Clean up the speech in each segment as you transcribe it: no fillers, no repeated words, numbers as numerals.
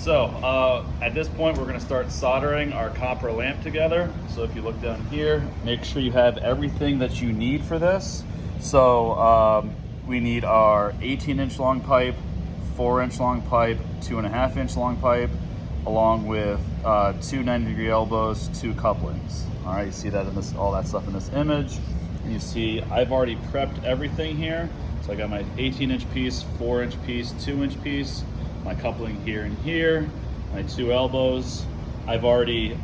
So at this point, we're going to start soldering our copper lamp together. So if you look down here, make sure you have everything that you need for this. So we need our 18-inch long pipe, 4-inch long pipe, 2.5-inch long pipe, along with 2 90-degree elbows, 2 couplings. All right, you see that in this, all that stuff in this image. And you see I've already prepped everything here. So I got my 18-inch piece, 4-inch piece, 2-inch piece, my coupling here and here, my 2 elbows. I've already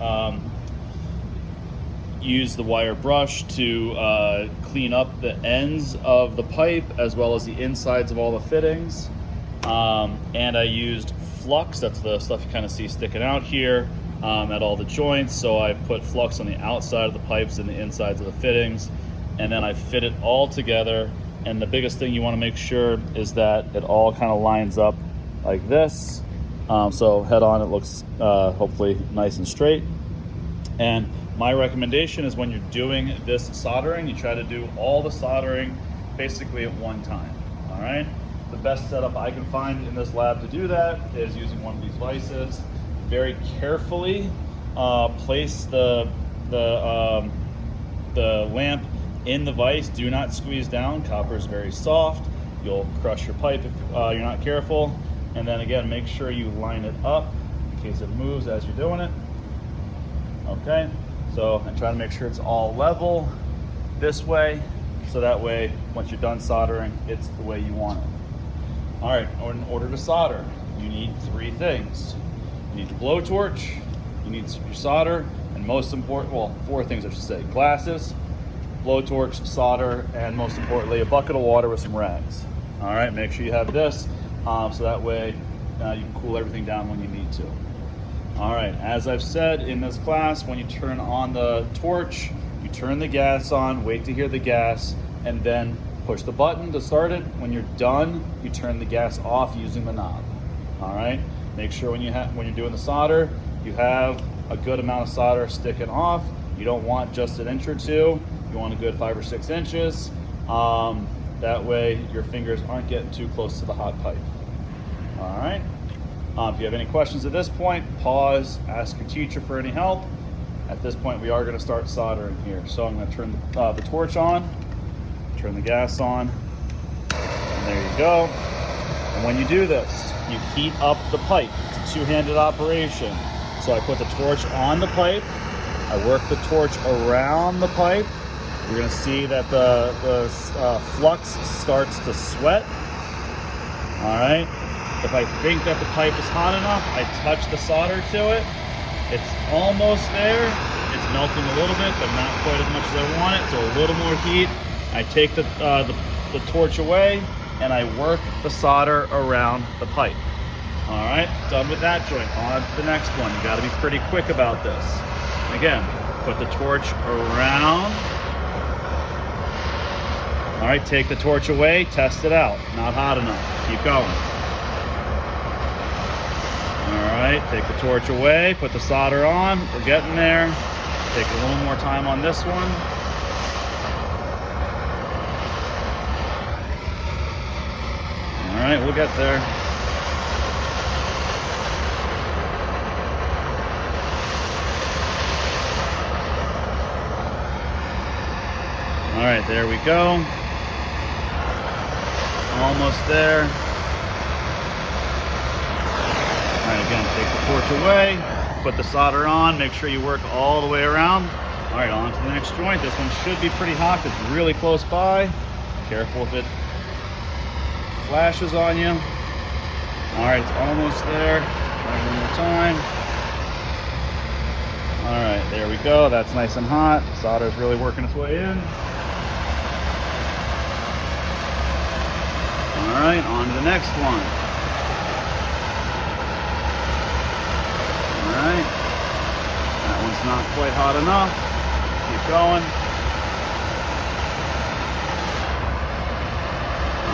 used the wire brush to clean up the ends of the pipe as well as the insides of all the fittings. And I used flux, that's the stuff you kind of see sticking out here at all the joints. So I've put flux on the outside of the pipes and the insides of the fittings, and then I fit it all together. And the biggest thing you want to make sure is that it all kind of lines up like this. So head on, it looks hopefully nice and straight. And my recommendation is when you're doing this soldering, you try to do all the soldering basically at one time, all right? The best setup I can find in this lab to do that is using one of these vices. Very carefully place the lamp in the vise. Do not squeeze down. Copper is very soft. You'll crush your pipe if you're not careful. And then again, make sure you line it up in case it moves as you're doing it. Okay, so and try to make sure it's all level this way, so that way once you're done soldering, it's the way you want it. All right, in order to solder, you need 3 things. You need the blowtorch, you need your solder, and most important, well, 4 things I should say: glasses, blowtorch, solder, and most importantly, a bucket of water with some rags. All right, make sure you have this, so that way you can cool everything down when you need to. All right, as I've said in this class, when you turn on the torch, you turn the gas on, wait to hear the gas, and then push the button to start it. When you're done, you turn the gas off using the knob. All right, make sure when you're doing the solder, you have a good amount of solder sticking off. You don't want just an inch or 2. You want a good 5 or 6 inches. That way your fingers aren't getting too close to the hot pipe. All right. If you have any questions at this point, pause, ask your teacher for any help. At this point, we are going to start soldering here. So I'm going to turn the torch on, turn the gas on, and there you go. And when you do this, you heat up the pipe. It's a 2-handed operation. So I put the torch on the pipe, I work the torch around the pipe. You're going to see that the flux starts to sweat. All right. If I think that the pipe is hot enough, I touch the solder to it. It's almost there. It's melting a little bit, but not quite as much as I want it, so a little more heat. I take the torch away, and I work the solder around the pipe. All right, done with that joint. On to the next one. You got to be pretty quick about this. Again, put the torch around. All right, take the torch away, test it out. Not hot enough. Keep going. All right, take the torch away, put the solder on. We're getting there. Take a little more time on this one. All right, we'll get there. All right, there we go. Almost there. All right, again, take the torch away, put the solder on, make sure you work all the way around. All right, on to the next joint. This one should be pretty hot. It's really close by. Careful if it flashes on you. All right, it's almost there. Try one more time. All right, there we go. That's nice and hot. The solder is really working its way in. All right, on to the next one. All right, that one's not quite hot enough. Keep going.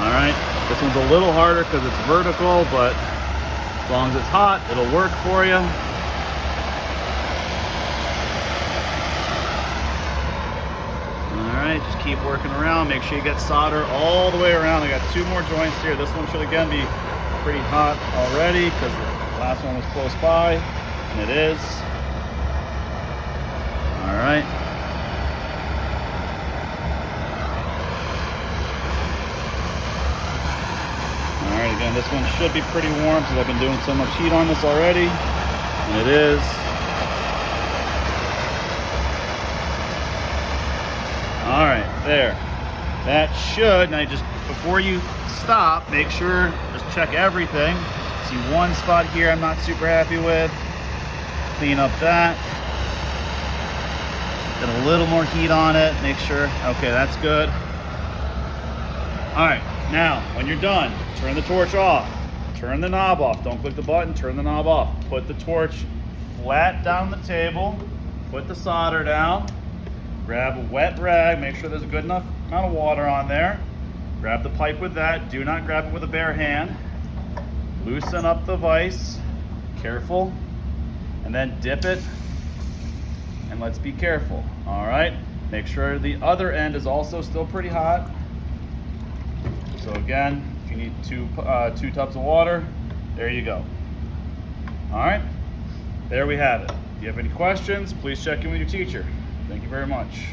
All right, this one's a little harder because it's vertical, but as long as it's hot, it'll work for you. All right, just keep working around. Make sure you get solder all the way around. I got 2 more joints here. This one should again be pretty hot already because the last one was close by, and it is. All right. All right, again, this one should be pretty warm because I've been doing so much heat on this already, and it is. All right, there. That should, now just before you stop, make sure, just check everything. See one spot here I'm not super happy with. Clean up that. Get a little more heat on it, make sure. Okay, that's good. All right, now when you're done, turn the torch off. Turn the knob off. Don't click the button, turn the knob off. Put the torch flat down the table. Put the solder down. Grab a wet rag, make sure there's a good enough amount of water on there. Grab the pipe with that. Do not grab it with a bare hand. Loosen up the vise, careful, and then dip it, and let's be careful, all right? Make sure the other end is also still pretty hot. So again, if you need two tubs of water, there you go. All right, there we have it. If you have any questions, please check in with your teacher. Thank you very much.